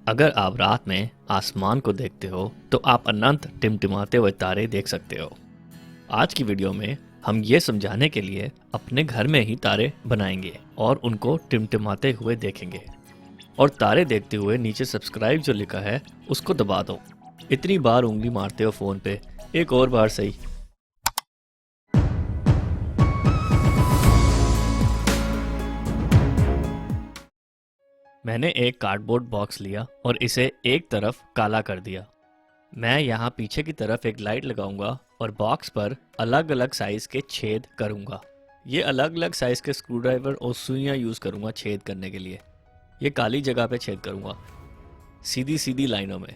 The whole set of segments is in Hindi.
अगर आप रात में आसमान को देखते हो तो आप अनंत टिमटिमाते हुए तारे देख सकते हो। आज की वीडियो में हम ये समझाने के लिए अपने घर में ही तारे बनाएंगे और उनको टिमटिमाते हुए देखेंगे। और तारे देखते हुए नीचे सब्सक्राइब जो लिखा है उसको दबा दो। इतनी बार उंगली मारते हो फोन पे, एक और बार सही। मैंने एक कार्डबोर्ड बॉक्स लिया और इसे एक तरफ काला कर दिया। मैं यहाँ पीछे की तरफ एक लाइट लगाऊंगा और बॉक्स पर अलग अलग साइज के छेद करूंगा। ये अलग अलग साइज के स्क्रूड्राइवर और सुइयां यूज करूंगा छेद करने के लिए। ये काली जगह पे छेद करूंगा सीधी सीधी लाइनों में।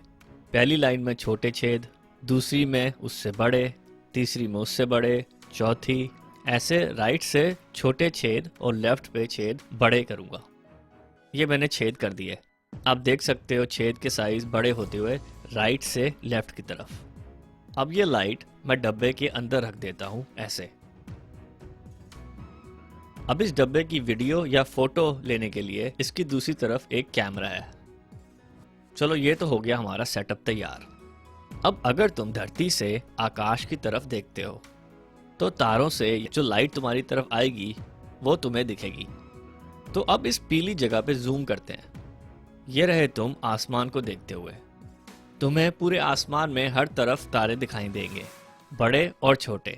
पहली लाइन में छोटे छेद, दूसरी में उससे बड़े, तीसरी में उससे बड़े, चौथी ऐसे राइट से छोटे छेद और लेफ्ट पे छेद बड़े करूंगा। ये मैंने छेद कर दिए। आप देख सकते हो छेद के साइज बड़े होते हुए राइट से लेफ्ट की तरफ। अब ये लाइट मैं डब्बे के अंदर रख देता हूं ऐसे। अब इस डब्बे की वीडियो या फोटो लेने के लिए इसकी दूसरी तरफ एक कैमरा है। चलो ये तो हो गया हमारा सेटअप तैयार। अब अगर तुम धरती से आकाश की तरफ देखते हो तो तारों से जो लाइट तुम्हारी तरफ आएगी वो तुम्हें दिखेगी। तो अब इस पीली जगह पे जूम करते हैं। ये रहे तुम आसमान को देखते हुए। तुम्हें पूरे आसमान में हर तरफ तारे दिखाई देंगे, बड़े और छोटे।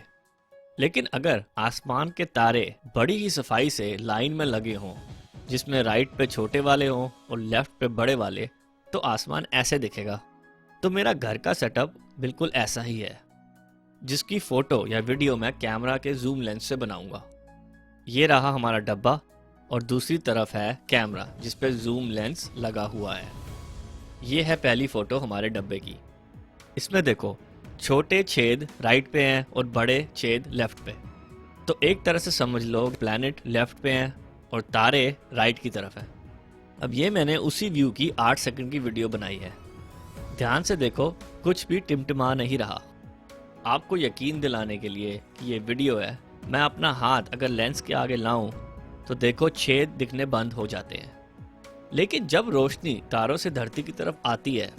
लेकिन अगर आसमान के तारे बड़ी ही सफाई से लाइन में लगे हों, जिसमें राइट पे छोटे वाले हों और लेफ्ट पे बड़े वाले, तो आसमान ऐसे दिखेगा। तो मेरा घर का सेटअप बिल्कुल ऐसा ही है, जिसकी फोटो या वीडियो मैं कैमरा के जूम लेंस से बनाऊंगा। ये रहा हमारा डब्बा और दूसरी तरफ है कैमरा जिस पे जूम लेंस लगा हुआ है। ये है पहली फोटो हमारे डब्बे की। इसमें देखो छोटे छेद राइट पे हैं और बड़े छेद लेफ्ट पे। तो एक तरह से समझ लो प्लैनेट लेफ्ट पे हैं और तारे राइट की तरफ है। अब ये मैंने उसी व्यू की 8 सेकंड की वीडियो बनाई है। ध्यान से देखो, कुछ भी टिमटिमा नहीं रहा। आपको यकीन दिलाने के लिए कि ये वीडियो है, मैं अपना हाथ अगर लेंस के आगे लाऊं तो देखो छेद दिखने बंद हो जाते हैं। लेकिन जब रोशनी तारों से धरती की तरफ आती है,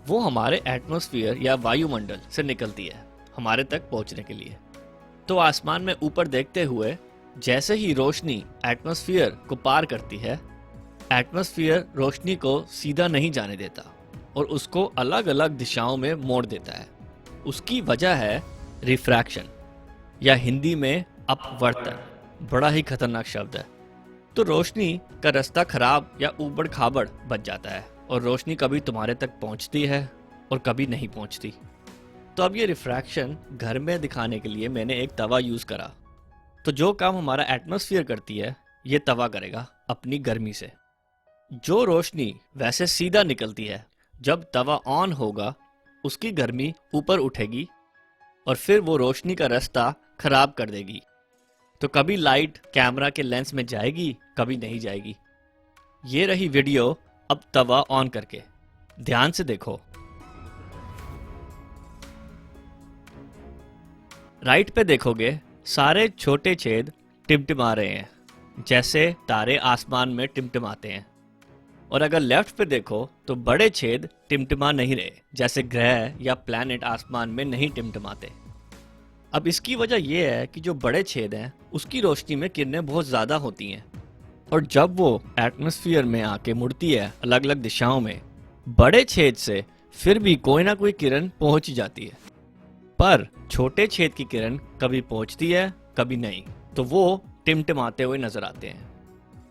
वो हमारे एटमॉस्फेयर या वायुमंडल से निकलती है हमारे तक पहुंचने के लिए। तो आसमान में ऊपर देखते हुए जैसे ही रोशनी एटमॉस्फेयर को पार करती है, एटमॉस्फेयर रोशनी को सीधा नहीं जाने देता और उसको अलग अलग दिशाओं में मोड़ देता है। उसकी वजह है रिफ्रैक्शन, या हिंदी में अपवर्तन। बड़ा ही खतरनाक शब्द है। तो रोशनी का रास्ता खराब या ऊबड़ खाबड़ बच जाता है और रोशनी कभी तुम्हारे तक पहुंचती है और कभी नहीं पहुंचती। तो अब ये रिफ्रैक्शन घर में दिखाने के लिए मैंने एक तवा यूज करा। तो जो काम हमारा एटमॉस्फेयर करती है, ये तवा करेगा अपनी गर्मी से। जो रोशनी वैसे सीधा निकलती है, जब तवा ऑन होगा उसकी गर्मी ऊपर उठेगी और फिर वो रोशनी का रास्ता खराब कर देगी। तो कभी लाइट कैमरा के लेंस में जाएगी, कभी नहीं जाएगी। ये रही वीडियो अब तवा ऑन करके। ध्यान से देखो, राइट पे देखोगे सारे छोटे छेद टिमटिमा रहे हैं, जैसे तारे आसमान में टिमटिमाते हैं। और अगर लेफ्ट पे देखो तो बड़े छेद टिमटिमा नहीं रहे, जैसे ग्रह या प्लैनेट आसमान में नहीं टिमटिमाते। अब इसकी वजह यह है कि जो बड़े छेद हैं उसकी रोशनी में किरणें बहुत ज़्यादा होती हैं और जब वो एटमॉस्फेयर में आके मुड़ती है अलग अलग दिशाओं में, बड़े छेद से फिर भी कोई ना कोई किरण पहुंच ही जाती है। पर छोटे छेद की किरण कभी पहुंचती है, कभी नहीं। तो वो टिमटिमाते हुए नजर आते हैं।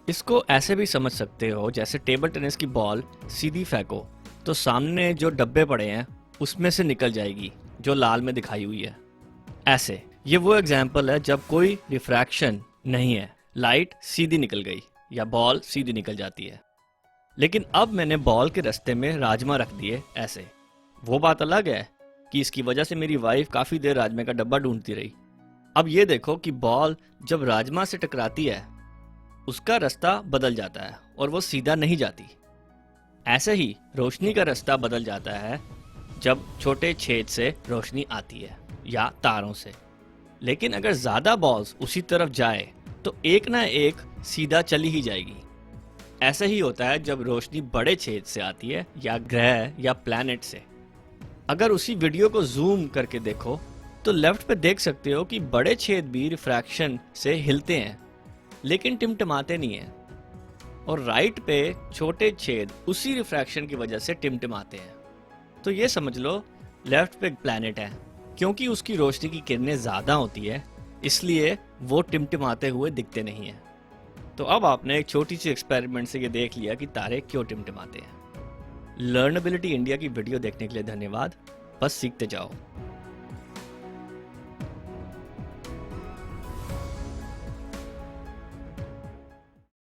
इसको ऐसे भी समझ सकते हो जैसे टेबल टेनिस की बॉल सीधी फेंको तो सामने जो डब्बे पड़े हैं उसमें से निकल जाएगी, जो लाल में दिखाई हुई है। ऐसे ये वो एग्जाम्पल है जब कोई रिफ्रैक्शन नहीं है, लाइट सीधी निकल गई या बॉल सीधी निकल जाती है। लेकिन अब मैंने बॉल के रास्ते में राजमा रख दिए ऐसे। वो बात अलग है कि इसकी वजह से मेरी वाइफ काफी देर राजमा का डब्बा ढूंढती रही। अब ये देखो कि बॉल जब राजमा से टकराती है उसका रास्ता बदल जाता है और वो सीधा नहीं जाती। ऐसे ही रोशनी का रास्ता बदल जाता है जब छोटे छेद से रोशनी आती है या तारों से। लेकिन अगर ज्यादा बॉल्स उसी तरफ जाए तो एक ना एक सीधा चली ही जाएगी। ऐसा ही होता है जब रोशनी बड़े छेद से आती है या ग्रह या प्लैनेट से। अगर उसी वीडियो को जूम करके देखो तो लेफ्ट पे देख सकते हो कि बड़े छेद भी रिफ्रैक्शन से हिलते हैं लेकिन टिमटिमाते नहीं हैं, और राइट पे छोटे छेद उसी रिफ्रैक्शन की वजह से टिमटिमाते हैं। तो ये समझ लो लेफ्ट पे प्लैनेट है, क्योंकि उसकी रोशनी की किरणें ज़्यादा होती है इसलिए वो टिमटिमाते हुए दिखते नहीं हैं। तो अब आपने एक छोटी सी एक्सपेरिमेंट से ये देख लिया कि तारे क्यों टिमटिमाते हैं। लर्नेबिलिटी इंडिया की वीडियो देखने के लिए धन्यवाद। बस सीखते जाओ।